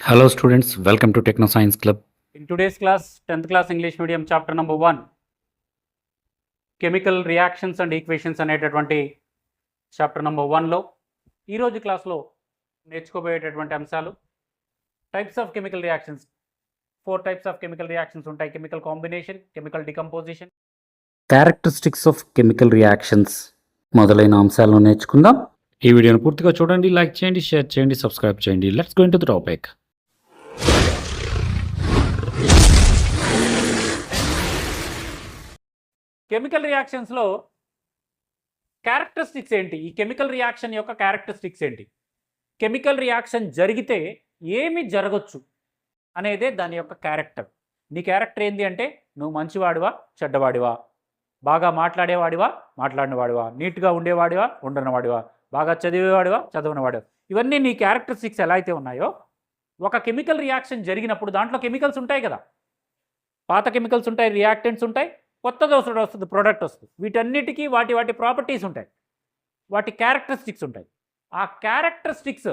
Hello students, welcome to Techno Science Club. In today's class, 10th class English medium chapter number 1, chemical reactions and equations అనేటటువంటి chapter number 1లో ఈరోజు క్లాస్లో నేర్చుకోబోయేటటువంటి అంశాలు types of chemical reactions. 4 types of chemical reactions ఉంటాయి. Chemical combination, chemical decomposition, characteristics of chemical reactions మొదలైన అంశాలను నేర్చుకుందాం. ఈ వీడియోను పూర్తిగా చూడండి, లైక్ చేయండి, షేర్ చేయండి, సబ్స్క్రైబ్ చేయండి. Let's go into the topic. Chemical రియాక్షన్స్లో క్యారెక్టరిస్టిక్స్ ఏంటి? ఈ కెమికల్ రియాక్షన్ యొక్క క్యారెక్టరిస్టిక్స్ ఏంటి? కెమికల్ రియాక్షన్ జరిగితే ఏమి జరగచ్చు అనేదే దాని యొక్క క్యారెక్టర్. నీ క్యారెక్టర్ ఏంటి అంటే నువ్వు మంచివాడివా, చెడ్డవాడివా, బాగా మాట్లాడేవాడివా, మాట్లాడినవాడివా, నీట్గా ఉండేవాడివా, ఉండనివాడివా, బాగా చదివేవాడివా, చదవనివాడివా. ఇవన్నీ నీ క్యారెక్టరిస్టిక్స్ ఎలా అయితే ఉన్నాయో, ఒక కెమికల్ రియాక్షన్ జరిగినప్పుడు దాంట్లో కెమికల్స్ ఉంటాయి కదా, పాత కెమికల్స్ ఉంటాయి, రియాక్టెంట్స్ ఉంటాయి, కొత్తది వస్తుంది, ప్రోడక్ట్ వస్తుంది. వీటన్నిటికీ వాటి వాటి ప్రాపర్టీస్ ఉంటాయి, వాటి క్యారెక్టరిస్టిక్స్ ఉంటాయి. ఆ క్యారెక్టరిస్టిక్స్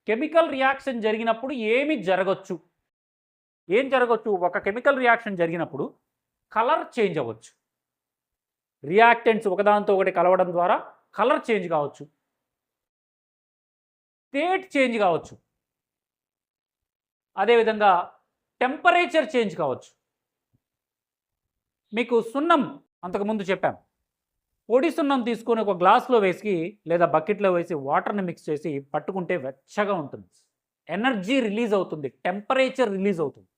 కెమికల్ రియాక్షన్ జరిగినప్పుడు ఏమి జరగచ్చు, ఏం జరగచ్చు? ఒక కెమికల్ రియాక్షన్ జరిగినప్పుడు కలర్ చేంజ్ అవ్వచ్చు. రియాక్టెంట్స్ ఒకదానితో ఒకటి కలవడం ద్వారా కలర్ చేంజ్ కావచ్చు, స్టేట్ చేంజ్ కావచ్చు, అదేవిధంగా టెంపరేచర్ చేంజ్ కావచ్చు. మీకు సున్నం అంతకుముందు చెప్పాం. పొడి సున్నం తీసుకొని ఒక గ్లాస్లో వేసి లేదా బకెట్లో వేసి వాటర్ని మిక్స్ చేసి పట్టుకుంటే వెచ్చగా ఉంటుంది, ఎనర్జీ రిలీజ్ అవుతుంది, టెంపరేచర్ రిలీజ్ అవుతుంది.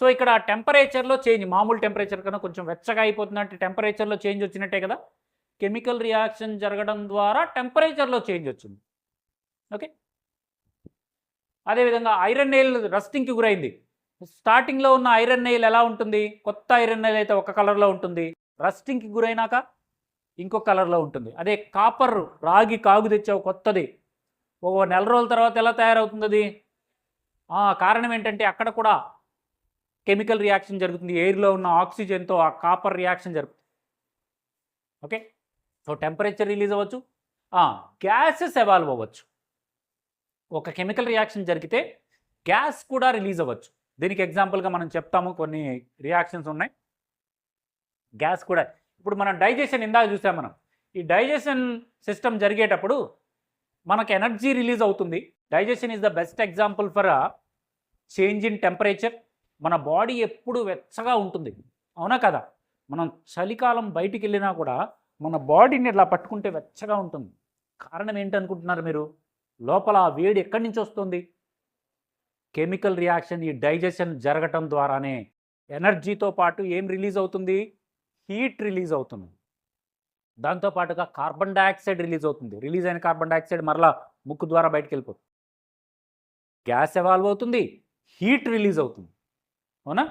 సో ఇక్కడ టెంపరేచర్లో చేంజ్, మామూలు టెంపరేచర్ కన్నా కొంచెం వెచ్చగా అయిపోతుందంటే టెంపరేచర్లో చేంజ్ వచ్చినట్టే కదా. కెమికల్ రియాక్షన్ జరగడం ద్వారా టెంపరేచర్లో చేంజ్ వచ్చింది. ఓకే, అదేవిధంగా ఐరన్ నెయిల్ రస్టింగ్కి గురైంది. స్టార్టింగ్లో ఉన్న ఐరన్ నెయిల్ ఎలా ఉంటుంది? కొత్త ఐరన్ నెయిల్ అయితే ఒక కలర్లో ఉంటుంది, రస్టింగ్కి గురైనాక ఇంకో కలర్లో ఉంటుంది. అదే కాపర్, రాగి కాగు తెచ్చావు కొత్తది, ఒక నెల రోజుల తర్వాత ఎలా తయారవుతుంది అది? కారణం ఏంటంటే అక్కడ కూడా కెమికల్ రియాక్షన్ జరుగుతుంది. ఎయిర్లో ఉన్న ఆక్సిజన్తో ఆ కాపర్ రియాక్షన్ జరుగుతుంది. ఓకే, సో టెంపరేచర్ రిలీజ్ అవ్వచ్చు, గ్యాసెస్ ఎవాల్వ్ అవ్వచ్చు. ఒక కెమికల్ రియాక్షన్ జరిగితే గ్యాస్ కూడా రిలీజ్ అవ్వచ్చు. దీనికి ఎగ్జాంపుల్గా మనం చెప్తాము, కొన్ని రియాక్షన్స్ ఉన్నాయి, గ్యాస్ కూడా. ఇప్పుడు మనం డైజెషన్ ఇందాక చూసాం. మనం ఈ డైజెషన్ సిస్టమ్ జరిగేటప్పుడు మనకు ఎనర్జీ రిలీజ్ అవుతుంది. Digestion is the best example for change in temperature. మన బాడీ ఎప్పుడు వెచ్చగా ఉంటుంది, అవునా కదా? మనం చలికాలం బయటికి వెళ్ళినా కూడా మన బాడీని ఇలా పట్టుకుంటే వెచ్చగా ఉంటుంది. కారణం ఏంటనుకుంటున్నారు మీరు? లోపల ఆ వేడి ఎక్కడి నుంచి వస్తుంది? కెమికల్ రియాక్షన్, ఈ డైజెషన్ జరగటం ద్వారానే ఎనర్జీతో పాటు ఏం రిలీజ్ అవుతుంది? హీట్ రిలీజ్ అవుతుంది. దాంతోపాటుగా కార్బన్ డైఆక్సైడ్ రిలీజ్ అవుతుంది. రిలీజ్ అయిన కార్బన్ డైఆక్సైడ్ మరలా ముక్కు ద్వారా బయటకు వెళ్ళిపోతుంది. గ్యాస్ ఎవాల్వ్ అవుతుంది, హీట్ రిలీజ్ అవుతుంది, అవునా?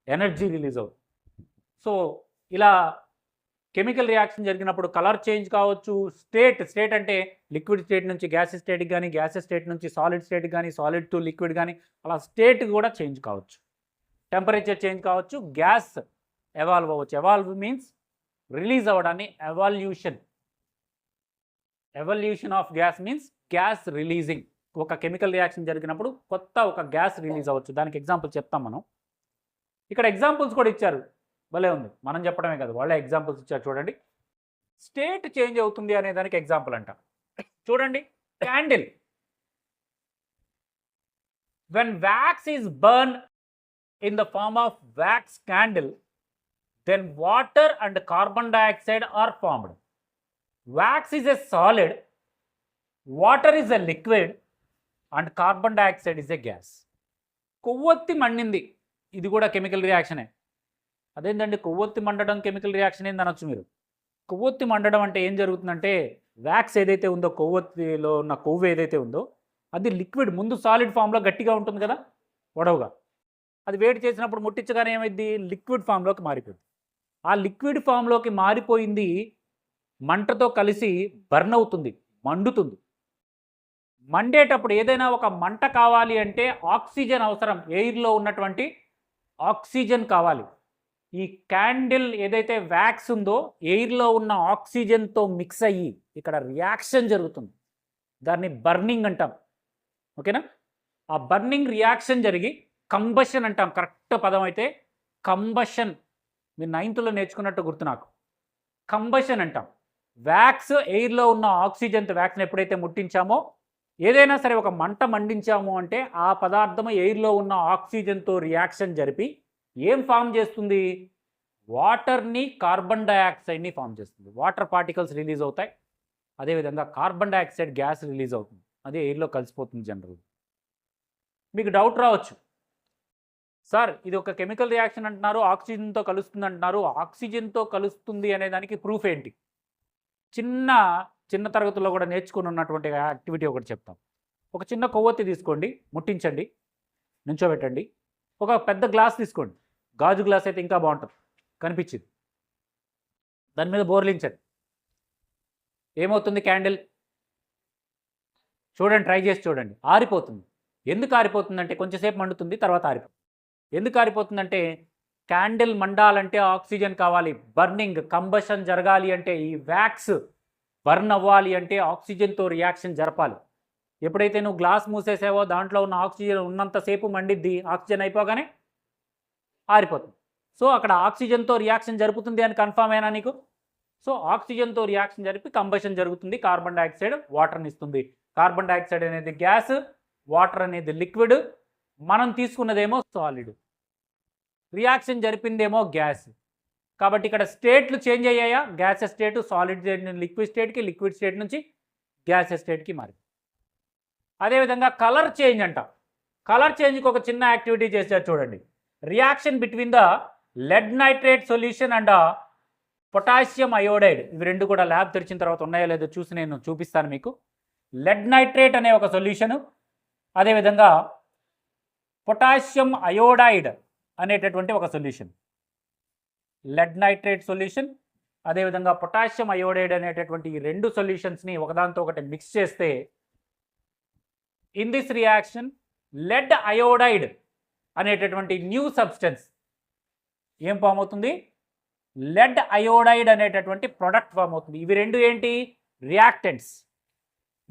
ఎనర్జీ రిలీజ్ అవుతుంది. సో ఇలా కెమికల్ రియాక్షన్ జరిగినప్పుడు కలర్ చేంజ్ కావచ్చు, స్టేట్ అంటే లిక్విడ్ స్టేట్ నుంచి గ్యాస్ స్టేట్కి కానీ, గ్యాస్ స్టేట్ నుంచి సాలిడ్ స్టేట్కి కానీ, సాలిడ్ టు లిక్విడ్ కానీ, అలా స్టేట్ కూడా చేంజ్ కావచ్చు. టెంపరేచర్ చేంజ్ కావచ్చు, గ్యాస్ ఎవాల్వ్ అవ్వచ్చు. ఎవాల్వ్ మీన్స్ రిలీజ్ అవ్వడాన్ని evolution. Evolution of gas means gas releasing. ఒక కెమికల్ రియాక్షన్ జరిగినప్పుడు కొత్త ఒక గ్యాస్ రిలీజ్ అవ్వచ్చు. దానికి ఎగ్జాంపుల్ చెప్తాం మనం. ఇక్కడ ఎగ్జాంపుల్స్ కూడా ఇచ్చారు, భలే ఉంది. మనం చెప్పడమే కాదు, వాళ్ళే ఎగ్జాంపుల్స్ ఇచ్చారు. చూడండి, స్టేట్ చేంజ్ అవుతుంది అనే దానికి ఎగ్జాంపుల్ అంట. చూడండి, candle. When wax is burn in the form of wax candle, then water and carbon dioxide are formed. Wax is a solid, water is a liquid and carbon dioxide is a gas. కొవ్వొత్తి మండింది, ఇది కూడా chemical రియాక్షనే. అదేంటండి కొవ్వొత్తి మండడం chemical reaction ఏంది అనొచ్చు మీరు. కొవ్వొత్తి మండడం అంటే ఏం జరుగుతుందంటే, వ్యాక్స్ ఏదైతే ఉందో, కొవ్వొత్తిలో ఉన్న కొవ్వు ఏదైతే ఉందో అది లిక్విడ్, ముందు సాలిడ్ ఫామ్లో గట్టిగా ఉంటుంది కదా, పొడవుగా. అది వేడి చేసినప్పుడు ముట్టించగానే ఏమైంది? లిక్విడ్ ఫామ్లోకి మారిపోయింది. ఆ లిక్విడ్ ఫామ్లోకి మారిపోయింది మంటతో కలిసి బర్న్ అవుతుంది, మండుతుంది. మండేటప్పుడు ఏదైనా ఒక మంట కావాలి అంటే ఆక్సిజన్ అవసరం, ఎయిర్లో ఉన్నటువంటి ఆక్సిజన్ కావాలి. ఈ క్యాండిల్ ఏదైతే వ్యాక్స్ ఉందో ఎయిర్లో ఉన్న ఆక్సిజన్తో మిక్స్ అయ్యి ఇక్కడ రియాక్షన్ జరుగుతుంది, దాన్ని బర్నింగ్ అంటాం. ఓకేనా? ఆ బర్నింగ్ రియాక్షన్ జరిగి కంబషన్ అంటాం, కరెక్ట్ పదం అయితే కంబషన్. మీరు 9th నేర్చుకున్నట్టు గుర్తు నాకు. కంబషన్ అంటాం. వ్యాక్స్, ఎయిర్లో ఉన్న ఆక్సిజన్తో వ్యాక్స్ని ఎప్పుడైతే ముట్టించామో, ఏదైనా సరే ఒక మంట మండించాము అంటే ఆ పదార్థం ఎయిర్లో ఉన్న ఆక్సిజన్తో రియాక్షన్ జరిపి ఏం ఫామ్ చేస్తుంది? వాటర్ని, కార్బన్ డైఆక్సైడ్ని ఫామ్ చేస్తుంది. వాటర్ పార్టికల్స్ రిలీజ్ అవుతాయి, అదేవిధంగా కార్బన్ డైఆక్సైడ్ గ్యాస్ రిలీజ్ అవుతుంది, అదే ఎయిర్లో కలిసిపోతుంది జనరల్. మీకు డౌట్ రావచ్చు, సార్ ఇది ఒక కెమికల్ రియాక్షన్ అంటున్నారు, ఆక్సిజన్తో కలుస్తుంది అంటున్నారు, ఆక్సిజన్తో కలుస్తుంది అనే దానికి ప్రూఫ్ ఏంటి? చిన్న తరగతుల్లో కూడా నేర్చుకుని ఉన్నటువంటి యాక్టివిటీ ఒకటి చెప్తాం. ఒక చిన్న కొవ్వొత్తి తీసుకోండి, ముట్టించండి, నుంచోబెట్టండి. ఒక పెద్ద గ్లాస్ తీసుకోండి, గాజు గ్లాస్ అయితే ఇంకా బాగుంటుంది, కనిపించింది, దాని మీద బోర్లించండి. ఏమవుతుంది? క్యాండిల్. చూడండి, ట్రై చేసి చూడండి, ఆరిపోతుంది. ఎందుకు ఆరిపోతుందంటే కొంచెంసేపు మండుతుంది, తర్వాత ఆరిపోతుంది. ఎందుకు ఆరిపోతుందంటే క్యాండిల్ మండాలంటే ఆక్సిజన్ కావాలి, బర్నింగ్ కంబషన్ జరగాలి అంటే, ఈ వ్యాక్స్ బర్న్ అవ్వాలి అంటే ఆక్సిజన్తో రియాక్షన్ జరపాలి. ఎప్పుడైతే నువ్వు గ్లాస్ మూసేసావో దాంట్లో ఉన్న ఆక్సిజన్ ఉన్నంతసేపు మండిద్ది, ఆక్సిజన్ అయిపోగానే ఆరిపోతుంది. సో అక్కడ ఆక్సిజన్తో రియాక్షన్ జరుపుతుంది అని కన్ఫర్మ్ అయినా నీకు? సో ఆక్సిజన్తో రియాక్షన్ జరిపి కంబషన్ జరుగుతుంది, కార్బన్ డైఆక్సైడ్ వాటర్ని ఇస్తుంది. కార్బన్ డైఆక్సైడ్ అనేది గ్యాస్, వాటర్ అనేది లిక్విడ్, మనం తీసుకున్నదేమో సాలిడ్. రియాక్షన్ జరిపిందేమో గ్యాస్. కాబట్టి ఇక్కడ స్టేట్లు చేంజ్ అయ్యాయా? గ్యాస్ స్టేట్ సాలిడ్ స్టేట్ నుంచి లిక్విడ్ స్టేట్కి, లిక్విడ్ స్టేట్ నుంచి గ్యాస్ స్టేట్కి మారింది. అదేవిధంగా కలర్ చేంజ్ అంట. కలర్ చేంజ్కి ఒక చిన్న యాక్టివిటీ చేశారు చూడండి. Reaction between the lead nitrate solution and potassium iodide. ఇవి రెండు కూడా ల్యాబ్ తెరిచిన తర్వాత ఉన్నాయో లేదో చూసి నేను చూపిస్తాను మీకు. లెడ్ నైట్రేట్ అనే ఒక సొల్యూషను, అదేవిధంగా పొటాషియం అయోడైడ్ అనేటటువంటి ఒక సొల్యూషన్. లెడ్ నైట్రేట్ సొల్యూషన్, అదేవిధంగా పొటాషియం అయోడైడ్ అనేటటువంటి ఈ రెండు సొల్యూషన్స్ని ఒకదాంతో ఒకటి మిక్స్ చేస్తే in this reaction lead iodide అనేటటువంటి న్యూ సబ్స్టెన్స్ ఏం ఫామ్ అవుతుంది? లెడ్ అయోడైడ్ అనేటటువంటి ప్రొడక్ట్ ఫామ్ అవుతుంది. ఇవి రెండు ఏంటి? రియాక్టెంట్స్.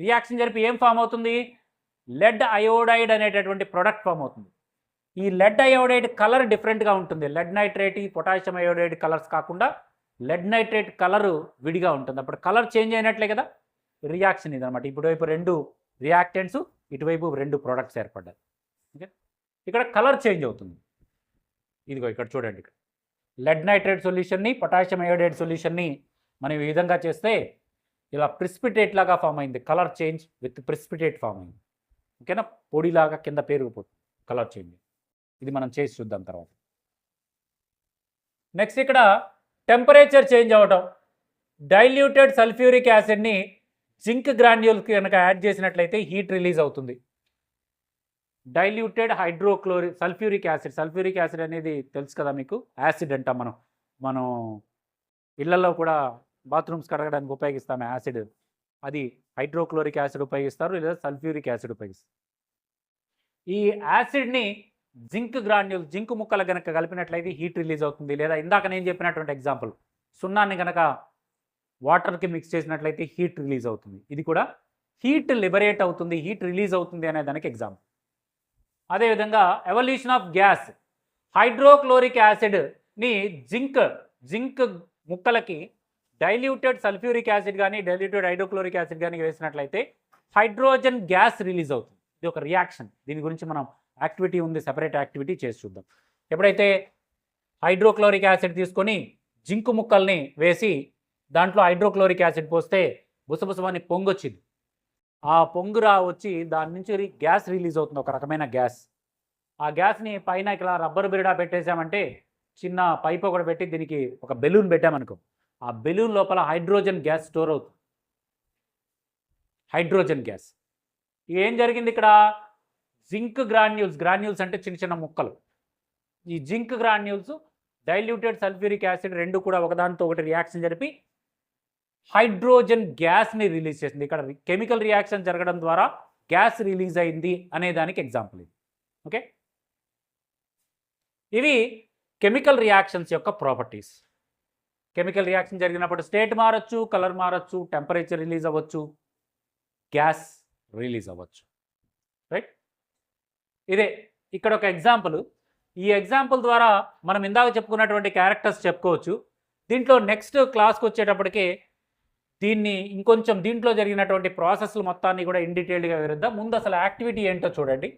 రియాక్షన్ జరిపి ఏం ఫామ్ అవుతుంది? లెడ్ అయోడైడ్ అనేటటువంటి ప్రొడక్ట్ ఫామ్ అవుతుంది. ఈ లెడ్ అయోడైడ్ కలర్ డిఫరెంట్గా ఉంటుంది. Lead nitrate, potassium iodide colours కాకుండా లెడ్ నైట్రేట్ కలరు విడిగా ఉంటుంది. అప్పుడు కలర్ చేంజ్ అయినట్లే కదా. రియాక్షన్ ఇదనమాట. ఇటువైపు రెండు రియాక్టెంట్స్, ఇటువైపు రెండు ప్రొడక్ట్స్ ఏర్పడ్డాయి. ఓకే, ఇక్కడ కలర్ చేంజ్ అవుతుంది. ఇదిగో ఇక్కడ చూడండి, ఇక్కడ లెడ్ నైట్రేట్ సొల్యూషన్ని, పొటాషియం అయోడైడ్ సొల్యూషన్ని మనం ఈ విధంగా చేస్తే ఇలా ప్రిసిపిటేట్ లాగా ఫామ్ అయింది. Colour change with precipitate form అయింది. ఓకేనా, పొడిలాగా కింద పేరుకుపోతుంది కలర్ చేంజ్. ఇది మనం చేసి చూద్దాం తర్వాత. నెక్స్ట్ ఇక్కడ టెంపరేచర్ చేంజ్ అవ్వటం. డైల్యూటెడ్ సల్ఫ్యూరిక్ యాసిడ్ని జింక్ గ్రాన్యూల్కి కనుక యాడ్ చేసినట్లయితే హీట్ రిలీజ్ అవుతుంది. Diluted sulphuric acid. Sulphuric acid అనేది తెలుసు కదా మీకు, యాసిడ్ అంటాం మనం ఇళ్లలో కూడా బాత్రూమ్స్ కడగడానికి ఉపయోగిస్తాం యాసిడ్. అది హైడ్రోక్లోరిక్ యాసిడ్ ఉపయోగిస్తారు, లేదా సల్ఫ్యూరిక్ యాసిడ్ ఉపయోగిస్తారు. ఈ యాసిడ్ని జింక్ గ్రాన్యూల్, జింక్ ముక్కలు కనుక కలిపినట్లయితే హీట్ రిలీజ్ అవుతుంది. లేదా ఇందాక నేను చెప్పినటువంటి ఎగ్జాంపుల్, సున్నాన్ని కనుక వాటర్కి మిక్స్ చేసినట్లయితే హీట్ రిలీజ్ అవుతుంది. ఇది కూడా హీట్ లిబరేట్ అవుతుంది, హీట్ రిలీజ్ అవుతుంది అనే దానికి ఎగ్జాంపుల్. అదేవిధంగా ఎవల్యూషన్ ఆఫ్ గ్యాస్. హైడ్రోక్లోరిక్ యాసిడ్ని జింక్ ముక్కలకి డైల్యూటెడ్ సల్ఫ్యూరిక్ యాసిడ్ కానీ డైల్యూటెడ్ హైడ్రోక్లోరిక్ యాసిడ్ కానీ వేసినట్లయితే హైడ్రోజన్ గ్యాస్ రిలీజ్ అవుతుంది. ఇది ఒక రియాక్షన్. దీని గురించి మనం యాక్టివిటీ ఉంది, సెపరేట్ యాక్టివిటీ చేసి చూద్దాం. ఎప్పుడైతే హైడ్రోక్లోరిక్ యాసిడ్ తీసుకొని జింక్ ముక్కల్ని వేసి దాంట్లో హైడ్రోక్లోరిక్ యాసిడ్ పోస్తే బుసబుసమని పొంగు వచ్చింది. ఆ పొంగురా వచ్చి దాని నుంచి గ్యాస్ రిలీజ్ అవుతుంది, ఒక రకమైన గ్యాస్. ఆ గ్యాస్ని పైన ఇలా రబ్బర్ బిరడా పెట్టేసామంటే, చిన్న పైప్ ఒకటి పెట్టి దీనికి ఒక బెలూన్ పెట్టామనుకో, ఆ బెలూన్ లోపల హైడ్రోజన్ గ్యాస్ స్టోర్ అవుతుంది. Hydrogen gas. ఏం జరిగింది ఇక్కడ? జింక్ గ్రాన్యూల్స్ అంటే చిన్న చిన్న ముక్కలు. ఈ zinc granules diluted sulphuric acid రెండు కూడా ఒకదానితో ఒకటి రియాక్షన్ జరిపి హైడ్రోజన్ గ్యాస్ని రిలీజ్ చేసింది. ఇక్కడ కెమికల్ రియాక్షన్ జరగడం ద్వారా గ్యాస్ రిలీజ్ అయింది అనే దానికి ఎగ్జాంపుల్ ఇది. ఓకే, ఇవి కెమికల్ రియాక్షన్స్ యొక్క ప్రాపర్టీస్. కెమికల్ రియాక్షన్ జరిగినప్పుడు స్టేట్ మారచ్చు, కలర్ మారచ్చు, టెంపరేచర్ రిలీజ్ అవ్వచ్చు, గ్యాస్ రిలీజ్ అవ్వచ్చు. రైట్. ఇదే ఇక్కడ ఒక ఎగ్జాంపుల్. ఈ ఎగ్జాంపుల్ ద్వారా మనం ఇందాక చెప్పుకున్నటువంటి క్యారెక్టర్స్ చెప్పుకోవచ్చు. దీంట్లో నెక్స్ట్ క్లాస్కి వచ్చేటప్పటికి దీన్ని ఇంకొంచెం దీంట్లో జరిగినటువంటి ప్రాసెస్లు మొత్తాన్ని కూడా ఇన్ డీటెయిల్డ్గా వివరిద్దాం. ముందు అసలు యాక్టివిటీ ఏంటో చూడండి.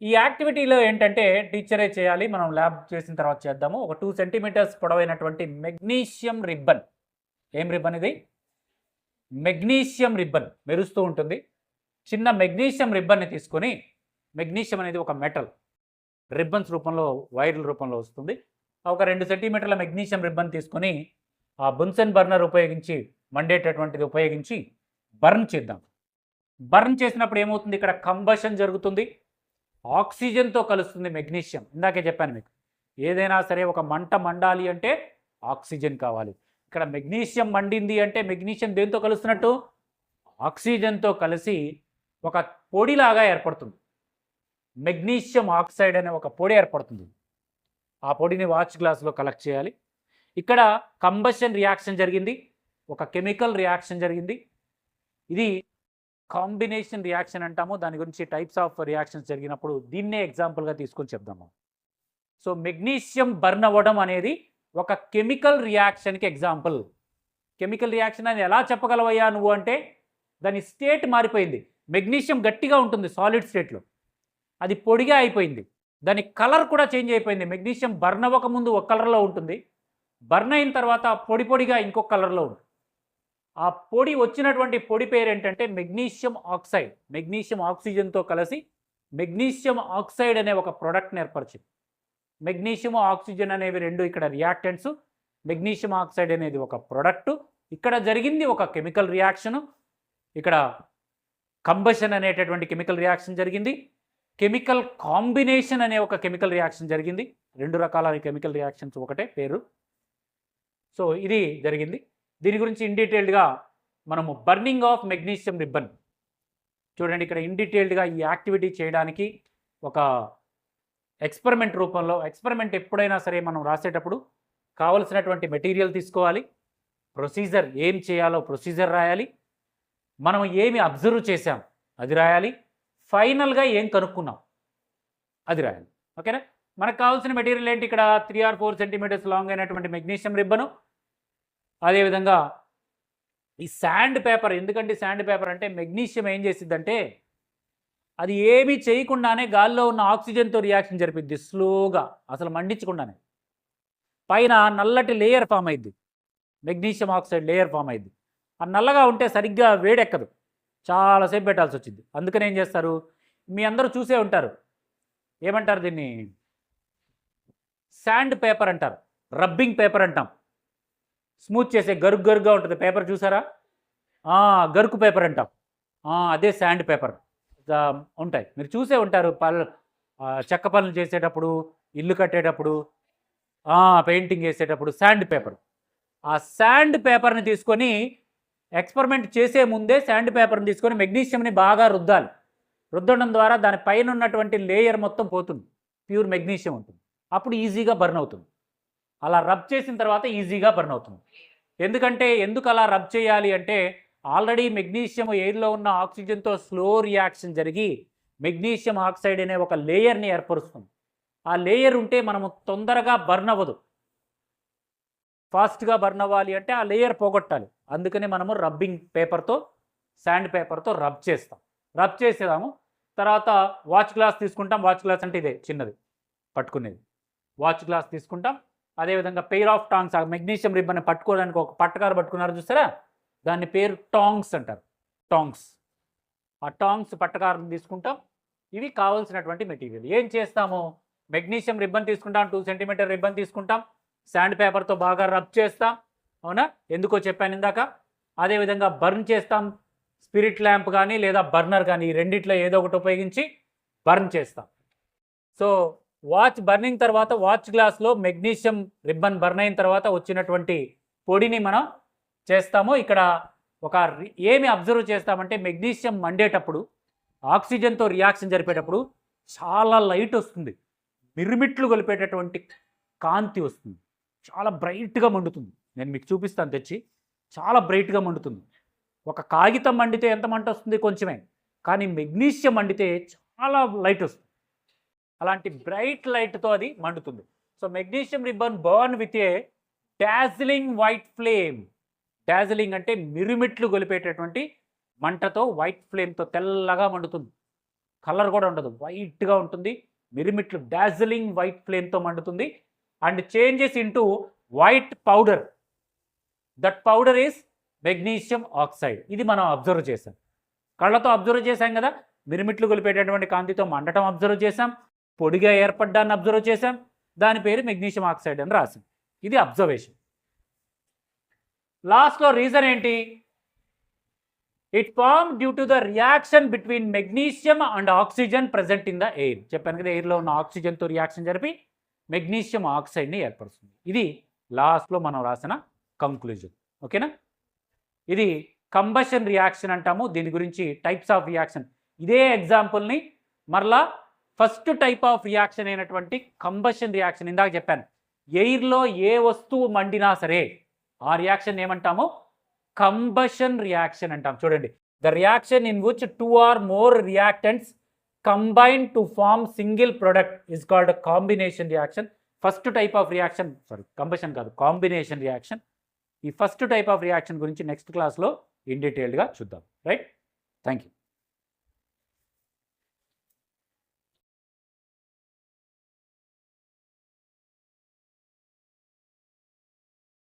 ఈ యాక్టివిటీలో ఏంటంటే టీచరే చేయాలి, మనం ల్యాబ్ చేసిన తర్వాత చేద్దాము. ఒక 2 సెంటీమీటర్స్ పొడవైనటువంటి మెగ్నీషియం రిబ్బన్. ఏం రిబ్బన్ ఇది? మెగ్నీషియం రిబ్బన్, మెరుస్తూ ఉంటుంది. చిన్న మెగ్నీషియం రిబ్బన్ని తీసుకొని, మెగ్నీషియం అనేది ఒక మెటల్, రిబ్బన్స్ రూపంలో వైర్ల రూపంలో వస్తుంది. ఒక 2 సెంటీమీటర్ల మెగ్నీషియం రిబ్బన్ తీసుకొని ఆ బున్సెన్ బర్నర్ ఉపయోగించి, మండేటటువంటిది ఉపయోగించి బర్న్ చేద్దాం. బర్న్ చేసినప్పుడు ఏమవుతుంది? ఇక్కడ కంబషన్ జరుగుతుంది, ఆక్సిజన్తో కలుస్తుంది మెగ్నీషియం. ఇందాకే చెప్పాను మీకు, ఏదైనా సరే ఒక మంట మండాలి అంటే ఆక్సిజన్ కావాలి. ఇక్కడ మెగ్నీషియం మండింది అంటే మెగ్నీషియం దేంతో కలుస్తున్నట్టు? ఆక్సిజన్తో కలిసి ఒక పొడిలాగా ఏర్పడుతుంది. మెగ్నీషియం ఆక్సైడ్ అనే ఒక పొడి ఏర్పడుతుంది. ఆ పొడిని వాచ్ గ్లాస్లో కలెక్ట్ చేయాలి. ఇక్కడ కంబషన్ రియాక్షన్ జరిగింది, ఒక కెమికల్ రియాక్షన్ జరిగింది. ఇది కాంబినేషన్ రియాక్షన్ అంటాము. దాని గురించి టైప్స్ ఆఫ్ రియాక్షన్స్ జరిగినప్పుడు దీన్నే ఎగ్జాంపుల్గా తీసుకొని చెప్దాము. సో మెగ్నీషియం బర్న్ అవ్వడం అనేది ఒక కెమికల్ రియాక్షన్కి ఎగ్జాంపుల్. కెమికల్ రియాక్షన్ అని ఎలా చెప్పగలవయ్యా నువ్వు అంటే, దాని స్టేట్ మారిపోయింది. మెగ్నీషియం గట్టిగా ఉంటుంది సాలిడ్ స్టేట్లో, అది పొడిగా అయిపోయింది. దాని కలర్ కూడా చేంజ్ అయిపోయింది. మెగ్నీషియం బర్న్ అవ్వకముందు ఒక కలర్లో ఉంటుంది, బర్న్ అయిన తర్వాత పొడి పొడిగా ఇంకొక కలర్లో ఉంటుంది. ఆ పొడి వచ్చినటువంటి పొడి పేరు ఏంటంటే మెగ్నీషియం ఆక్సైడ్. మెగ్నీషియం ఆక్సిజన్తో కలిసి మెగ్నీషియం ఆక్సైడ్ అనే ఒక ప్రోడక్ట్ని ఏర్పరిచింది. మెగ్నీషియం ఆక్సిజన్ అనేవి రెండు ఇక్కడ రియాక్టెంట్స్. మెగ్నీషియం ఆక్సైడ్ అనేది ఒక ప్రోడక్టు. ఇక్కడ జరిగింది ఒక కెమికల్ రియాక్షను. ఇక్కడ కంబషన్ అనేటటువంటి కెమికల్ రియాక్షన్ జరిగింది. కెమికల్ కాంబినేషన్ అనే ఒక కెమికల్ రియాక్షన్ జరిగింది. 2 రకాల కెమికల్ రియాక్షన్స్ ఒకటే పేరు. సో ఇది జరిగింది. దీని గురించి ఇన్ డీటెయిల్డ్గా మనము బర్నింగ్ ఆఫ్ మెగ్నీషియం రిబ్బన్ చూడండి. ఇక్కడ ఇన్ డీటెయిల్డ్గా ఈ యాక్టివిటీ చేయడానికి ఒక ఎక్స్పెరిమెంట్ రూపంలో, ఎక్స్పెరిమెంట్ ఎప్పుడైనా సరే మనం రాసేటప్పుడు కావలసినటువంటి మెటీరియల్ తీసుకోవాలి, ప్రొసీజర్ ఏం చేయాలో ప్రొసీజర్ రాయాలి, మనం ఏమి అబ్జర్వ్ చేసాం అది రాయాలి, ఫైనల్గా ఏం కనుక్కున్నాం అది రాయాలి. ఓకేనా? మనకు కావాల్సిన మెటీరియల్ ఏంటి? ఇక్కడ 3 or 4 సెంటీమీటర్స్ లాంగ్ అయినటువంటి మెగ్నీషియం రిబ్బను, అదేవిధంగా ఈ శాండ్ పేపర్. ఎందుకంటే శాండ్ పేపర్ అంటే మెగ్నీషియం ఏం చేసిద్దంటే అది ఏమీ చేయకుండానే గాల్లో ఉన్న ఆక్సిజన్తో రియాక్షన్ జరిపిద్ది స్లోగా, అసలు మండించకుండానే. పైన నల్లటి లేయర్ ఫామ్ అయింది, మెగ్నీషియం ఆక్సైడ్ లేయర్ ఫామ్ అయింది. ఆ నల్లగా ఉంటే సరిగ్గా వేడెక్కదు, చాలాసేపు పెట్టాల్సి వచ్చింది. అందుకని ఏం చేస్తారు, మీ అందరూ చూసే ఉంటారు, ఏమంటారు దీన్ని? శాండ్ పేపర్ అంటారు, రబ్బింగ్ పేపర్ అంటాం. స్మూత్ చేసే గరుకు గరుగ్గా ఉంటుంది పేపర్, చూసారా? గరుకు పేపర్ అంటాం. అదే శాండ్ పేపర్ ఉంటాయి, మీరు చూసే ఉంటారు. చెక్క పనులు చేసేటప్పుడు, ఇల్లు కట్టేటప్పుడు, పెయింటింగ్ వేసేటప్పుడు శాండ్ పేపర్. ఆ శాండ్ పేపర్ని తీసుకొని ఎక్స్పెరిమెంట్ చేసే ముందే శాండ్ పేపర్ని తీసుకొని మెగ్నీషియంని బాగా రుద్దాలి. రుద్దడం ద్వారా దాని పైన ఉన్నటువంటి లేయర్ మొత్తం పోతుంది, ప్యూర్ మెగ్నీషియం ఉంటుంది. అప్పుడు ఈజీగా బర్న్ అవుతుంది. అలా రబ్ చేసిన తర్వాత ఈజీగా బర్న్ అవుతుంది. ఎందుకు అలా రబ్ చేయాలి అంటే, ఆల్రెడీ మెగ్నీషియం ఎయిర్లో ఉన్న ఆక్సిజన్తో స్లో రియాక్షన్ జరిగి మెగ్నీషియం ఆక్సైడ్ అనే ఒక లేయర్ని ఏర్పరుస్తుంది. ఆ లేయర్ ఉంటే మనము తొందరగా బర్న్ అవ్వదు. ఫాస్ట్గా బర్న్ అవ్వాలి అంటే ఆ లేయర్ పోగొట్టాలి. అందుకని మనము రబ్బింగ్ పేపర్తో, శాండ్ పేపర్తో రబ్ చేస్తాం. రబ్ చేసేదాము. తర్వాత వాచ్ గ్లాస్ తీసుకుంటాం. వాచ్ గ్లాస్ అంటే ఇదే చిన్నది పట్టుకునేది. వాచ్ గ్లాస్ తీసుకుంటాం. అదేవిధంగా పెయిర్ ఆఫ్ టాంగ్స్, ఆ మెగ్నీషియం రిబ్బన్ పట్టుకోవడానికి ఒక పట్టకారు పట్టుకున్నారు చూస్తారా, దాన్ని పేరు టాంగ్స్ అంటారు. టాంగ్స్. ఆ టాంగ్స్ పట్టకారుని తీసుకుంటాం. ఇవి కావాల్సినటువంటి మెటీరియల్. ఏం చేస్తాము, మెగ్నీషియం రిబ్బన్ తీసుకుంటాం, 2 సెంటీమీటర్ రిబ్బన్ తీసుకుంటాం, శాండ్ పేపర్తో బాగా రబ్ చేస్తాం. అవునా? ఎందుకో చెప్పాను ఇందాక. అదేవిధంగా బర్న్ చేస్తాం. స్పిరిట్ ల్యాంప్ కానీ లేదా బర్నర్ కానీ, ఈ రెండిట్లో ఏదో ఒకటి ఉపయోగించి బర్న్ చేస్తాం. సో వాచ్ బర్నింగ్ తర్వాత వాచ్ గ్లాస్లో మెగ్నీషియం రిబ్బన్ బర్న్ అయిన తర్వాత వచ్చినటువంటి పొడిని మనం చేస్తాము. ఇక్కడ ఏమి అబ్జర్వ్ చేస్తామంటే, మెగ్నీషియం మండేటప్పుడు, ఆక్సిజన్తో రియాక్షన్ జరిపేటప్పుడు చాలా లైట్ వస్తుంది, మిరుమిట్లు గొలిపేటటువంటి కాంతి వస్తుంది, చాలా బ్రైట్గా మండుతుంది. నేను మీకు చూపిస్తాను తెచ్చి. చాలా బ్రైట్గా మండుతుంది. ఒక కాగితం మండితే ఎంత మంట వస్తుంది? కొంచెమే. కానీ మెగ్నీషియం మండితే చాలా లైట్ వస్తుంది. అలాంటి బ్రైట్ లైట్తో అది మండుతుంది. So magnesium ribbon burn with a dazzling white flame. Dazzling అంటే మిరుమిట్లు గొలిపేటటువంటి మంటతో, వైట్ ఫ్లేమ్తో తెల్లగా మండుతుంది. కలర్ కూడా ఉండదు, వైట్గా ఉంటుంది. మిరుమిట్లు డాజిలింగ్ వైట్ ఫ్లేమ్తో మండుతుంది. And changes into white powder. That powder is magnesium oxide. ఇది మనం అబ్జర్వ్ చేసాం, కళ్ళతో అబ్జర్వ్ చేసాం కదా. మిరుమిట్లు గొలిపేటటువంటి కాంతితో మండటం అబ్జర్వ్ చేసాం, పొడిగా ఏర్పడ్డాన్ని అబ్జర్వ్ చేసాం. దాని పేరు మెగ్నీషియం ఆక్సైడ్ అని రాసాం. ఇది అబ్జర్వేషన్. లాస్ట్లో రీజన్ ఏంటి? It form due to the reaction between magnesium and oxygen present in the air. చెప్పాను కదా, ఎయిర్లో ఉన్న ఆక్సిజన్తో రియాక్షన్ జరిపి మెగ్నీషియం ఆక్సైడ్ని ఏర్పరుస్తుంది. ఇది లాస్ట్లో మనం రాసిన కంక్లూజన్. ఓకేనా? ఇది కంబషన్ రియాక్షన్ అంటాము. దీని గురించి టైప్స్ ఆఫ్ రియాక్షన్, ఇదే ఎగ్జాంపుల్ని మరలా ఫస్ట్ టైప్ ఆఫ్ రియాక్షన్ అయినటువంటి కంబషన్ రియాక్షన్, ఇందాక చెప్పాను, ఎయిర్లో ఏ వస్తువు మండినా సరే ఆ రియాక్షన్ ఏమంటాము? కంబషన్ రియాక్షన్ అంటాం. చూడండి, the reaction in which 2 or more reactants combine to form single product is called combination reaction. First type of reaction, combustion కాదు, కాంబినేషన్ రియాక్షన్. ఈ ఫస్ట్ టైప్ ఆఫ్ రియాక్షన్ గురించి నెక్స్ట్ క్లాస్లో in డీటెయిల్డ్గా చూద్దాం. Right? Thank you.